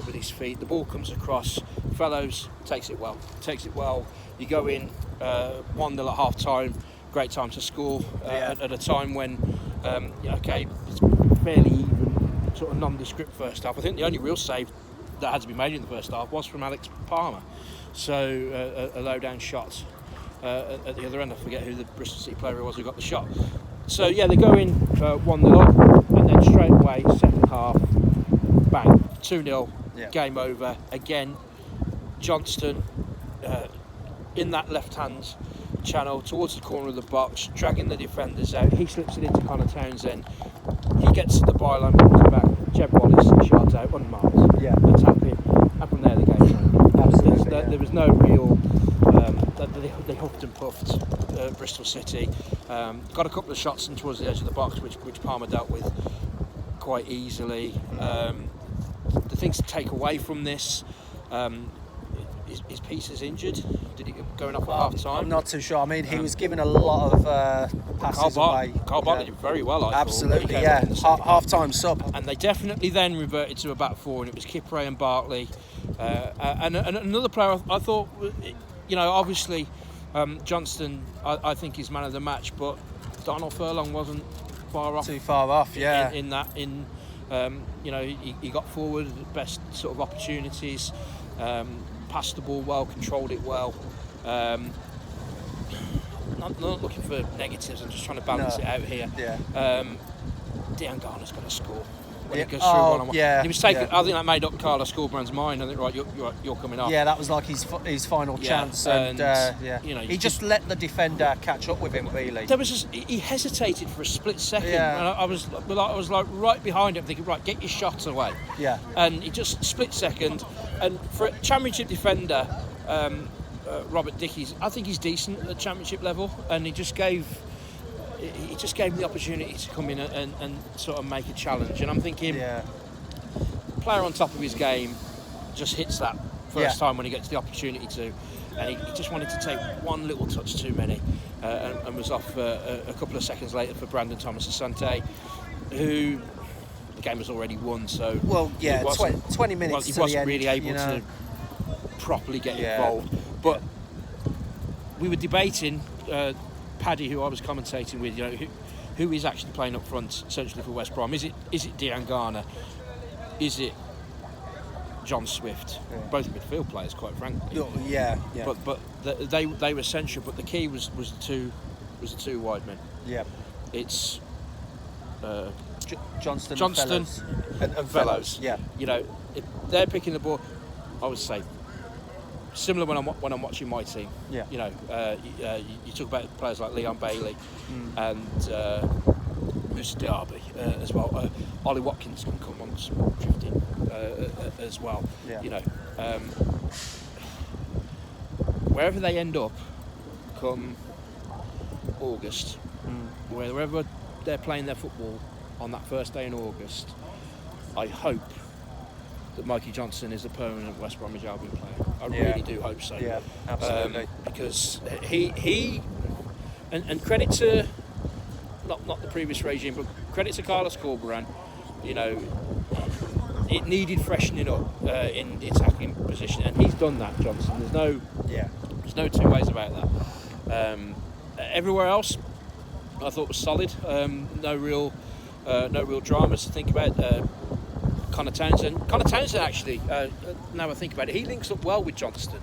with his feet. The ball comes across. Fellows takes it well. You go in 1-0 at half time. Great time to score at a time when it's fairly even, sort of nondescript first half. I think the only real save that had to be made in the first half was from Alex Palmer. So a low down shot at the other end. I forget who the Bristol City player was who got the shot. So yeah, they go in 1-0 up, and then straight away second half, bang, 2-0, game over. Again, Johnston in that left hand channel towards the corner of the box, dragging the defenders out. He slips it into Conor Townsend. He gets to the byline, brings it back. Jed Wallace shots out unmarked. Yeah. A tap in, and from there the game's on. Absolutely. There was no real. They huffed and puffed Bristol City. Got a couple of shots in towards the edge of the box, which Palmer dealt with quite easily. The things to take away from this. Is Peters injured? Did he going off at half time? I'm not too sure. I mean, he was given a lot of passes away. Carl Bartley did very well, I Absolutely, thought. yeah. Half time sub. And they definitely then reverted to a back four, and it was Kipre and Bartley. And another player I thought, you know, obviously Johnston, I think is man of the match, but Donald Furlong wasn't far off. Too far off, yeah. You know, he got forward at the best sort of opportunities. Passed the ball well, controlled it well. Not looking for negatives, I'm just trying to balance it out here. Yeah. Dean Garner's got to score when Yeah. he goes through one-on-one. Yeah. He was taking. Yeah. I think that made up Carlos Scorbrand's mind. I think, right, you're coming off. Yeah, that was like his final chance, and yeah, you know, he just let the defender catch up with him. Really, There was he hesitated for a split second, Yeah. and I was like right behind him, thinking, right, get your shots away. Yeah. And he just split second, and for a championship defender, Robert Dickies, I think he's decent at championship level, and he just gave him the opportunity to come in and sort of make a challenge. And I'm thinking, player on top of his game just hits that first time when he gets the opportunity to, and he just wanted to take one little touch too many, and was off a couple of seconds later for Brandon Thomas Asante, who the game was already won. So 20 minutes. He to wasn't the end, really able to properly get involved. But we were debating. Paddy, who I was commentating with, you know, who is actually playing up front, essentially for West Brom? Is it Dean Garner? Is it John Swift, both midfield players, quite frankly. Yeah. But they were essential. But the key was the two wide men. Yeah. It's Johnston and Fellows. Yeah. You know, if they're picking the ball, I would say similar when I'm watching my team. Yeah. You know, you talk about players like Leon Bailey and Moussa Diaby as well. Ollie Watkins can come on drifting as well. Yeah. You know, wherever they end up come August, wherever they're playing their football on that first day in August, I hope that Mikey Johnston is a permanent West Bromwich Albion player. I really do hope so. Yeah, absolutely. Because he and credit to not the previous regime, but credit to Carlos Corberan. You know, it needed freshening up in the attacking position, and he's done that, Johnston. There's no two ways about that. Everywhere else, I thought was solid. No real dramas to think about. Conor Townsend actually, now I think about it, he links up well with Johnston.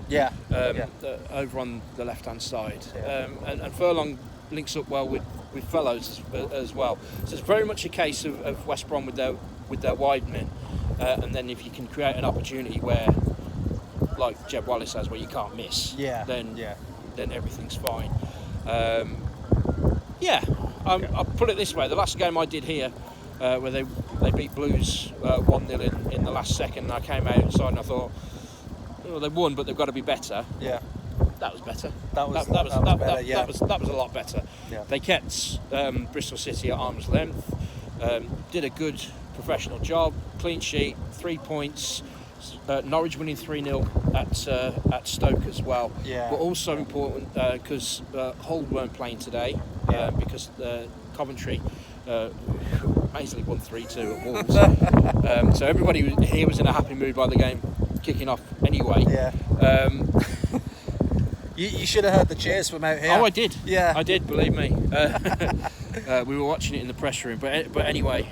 Over on the left-hand side. And Furlong links up well with Fellows as well. So it's very much a case of West Brom with their wide men. And then if you can create an opportunity where, like Jed Wallace has, where you can't miss, then everything's fine. I'll put it this way: the last game I did here, where they beat Blues 1-0 in the last second, and I came outside and I thought, well, they won, but they've got to be better. Yeah, that was better. That was a lot better. Yeah. They kept Bristol City at arm's length. Did a good professional job. Clean sheet, 3 points. Norwich winning 3-0 at Stoke as well. Yeah. But also important because Hull weren't playing today because Coventry amazingly won 3-2 at Wolves. So everybody here was in a happy mood by the game kicking off anyway. Yeah. You should have heard the cheers from out here. Oh, I did. Yeah. I did, believe me. We were watching it in the press room. But anyway,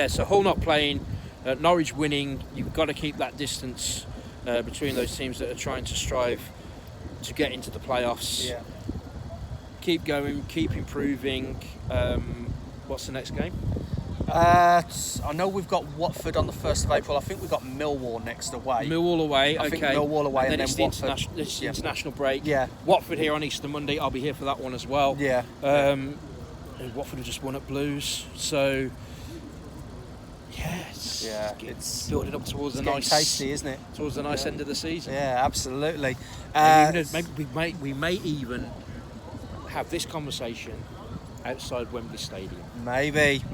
so Hull not playing, Norwich winning. You've got to keep that distance between those teams that are trying to strive to get into the playoffs. Yeah. Keep going, keep improving. What's the next game? I know we've got Watford on the 1st of April. I think we've got Millwall next away. Millwall away, I think Millwall away and then it's Watford. The international break. Yeah. Watford here on Easter Monday. I'll be here for that one as well. Yeah. And Watford have just won at Blues, so it's building up towards the nice, tasty, isn't it? Towards the nice end of the season. Yeah, absolutely. Maybe we may even have this conversation outside Wembley Stadium. Maybe. In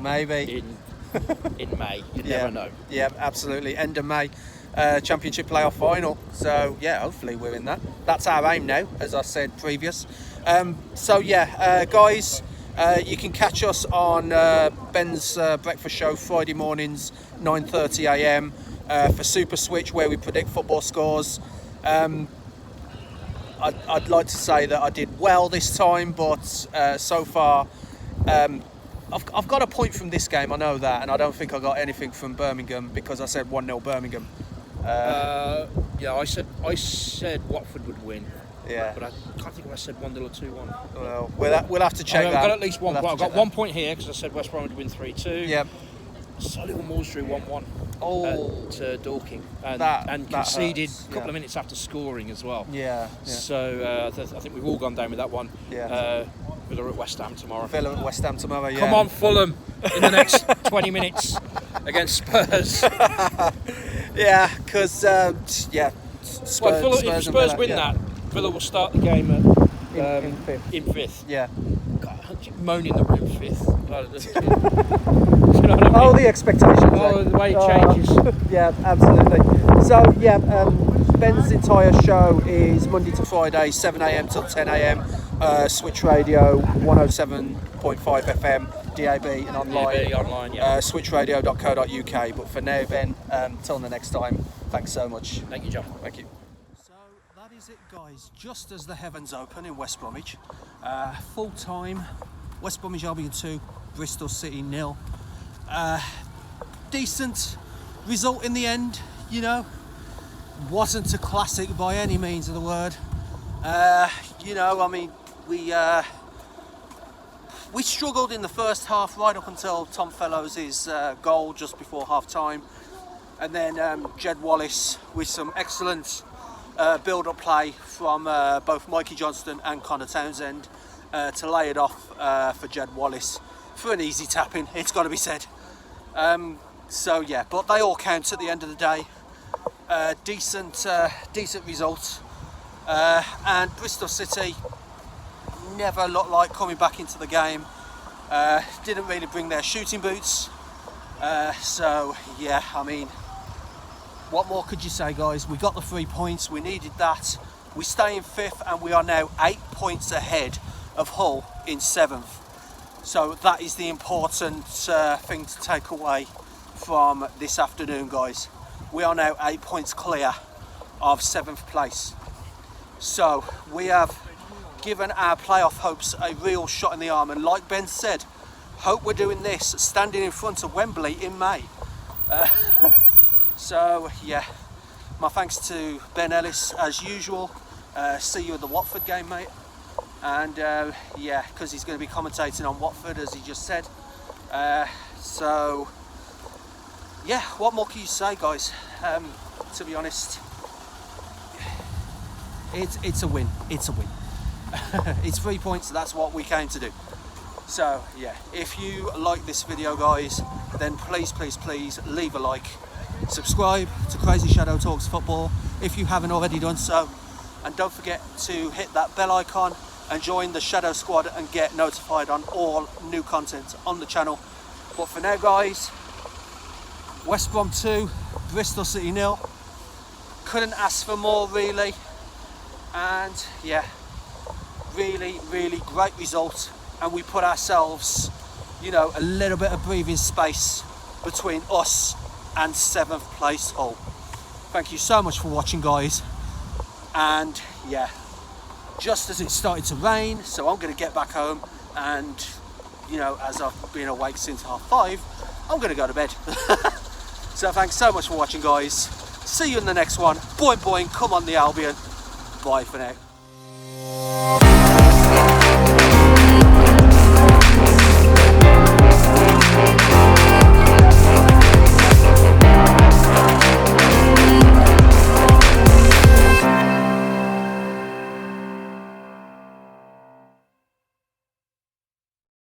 May. You never know. Yeah, absolutely. End of May. Championship playoff final. So hopefully we're in that. That's our aim now, as I said previous. Guys, you can catch us on Ben's breakfast show Friday mornings 9:30 a.m. For Super Switch, where we predict football scores. I'd like to say that I did well this time, but so far I've got a point from this game, I know that, and I don't think I got anything from Birmingham because I said 1-0 Birmingham. I said Watford would win. Yeah. But I can't think if I said 1-0 or 2-1. Well, we'll have to check that. I've got at least one point. I've got 1 point here because I said West Brom would win 3-2. Yep. Solihull Moors drew 1-1 at Dorking and conceded a couple of minutes after scoring as well. Yeah. So I think we've all gone down with that one. Yeah. Villa at West Ham tomorrow. Yeah. Come on, Fulham in the next 20 minutes against Spurs. Yeah, because Spurs. If Spurs win that, Villa will start the game in fifth. Yeah. God, I keep moaning that we're in fifth. You know what I mean? Oh, the expectations. Oh, the way it changes. Yeah, absolutely. So, Ben's entire show is Monday to Friday, 7 a.m. till 10 a.m. Switch Radio, 107.5 FM, DAB and online. DAB online, yeah. Switchradio.co.uk. But for now, Ben, till the next time, thanks so much. Thank you, John. Thank you. So that is it, guys. Just as the heavens open in West Bromwich, full time, West Bromwich Albion 2, Bristol City 0. Decent result in the end, you know, wasn't a classic by any means of the word. You know, I mean, we struggled in the first half right up until Tom Fellows' goal just before half time, and then Jed Wallace with some excellent build-up play from both Mikey Johnston and Conor Townsend to lay it off for Jed Wallace for an easy tap-in, it's got to be said. So yeah, but they all count at the end of the day. Decent results, and Bristol City never looked like coming back into the game. Didn't really bring their shooting boots. So yeah, I mean, what more could you say, guys? We got the 3 points, we needed that. We stay in 5th and we are now 8 points ahead of Hull in 7th. So that is the important thing to take away from this afternoon, guys. We are now 8 points clear of 7th place. So we have given our playoff hopes a real shot in the arm, and like Ben said, hope we're doing this standing in front of Wembley in May. So yeah, my thanks to Ben Ellis as usual. See you at the Watford game, mate. And yeah, because he's going to be commentating on Watford, as he just said. So yeah, what more can you say, guys? To be honest, it's a win. It's a win. It's 3 points. That's what we came to do. So yeah, if you like this video, guys, then please leave a like, subscribe to CrazyShadow Talks Football if you haven't already done so, and don't forget to hit that bell icon and join the Shadow Squad and get notified on all new content on the channel. But for now, guys, West Brom 2, Bristol City 0. Couldn't ask for more, really. And yeah, really great result, and we put ourselves, you know, a little bit of breathing space between us and 7th place Hull. Thank you so much for watching, guys. And yeah, just as it started to rain, so I'm going to get back home, and you know, as I've been awake since 5:30, I'm going to go to bed. So thanks so much for watching, guys. See you in the next one. Boing boing, come on the Albion. Bye for now.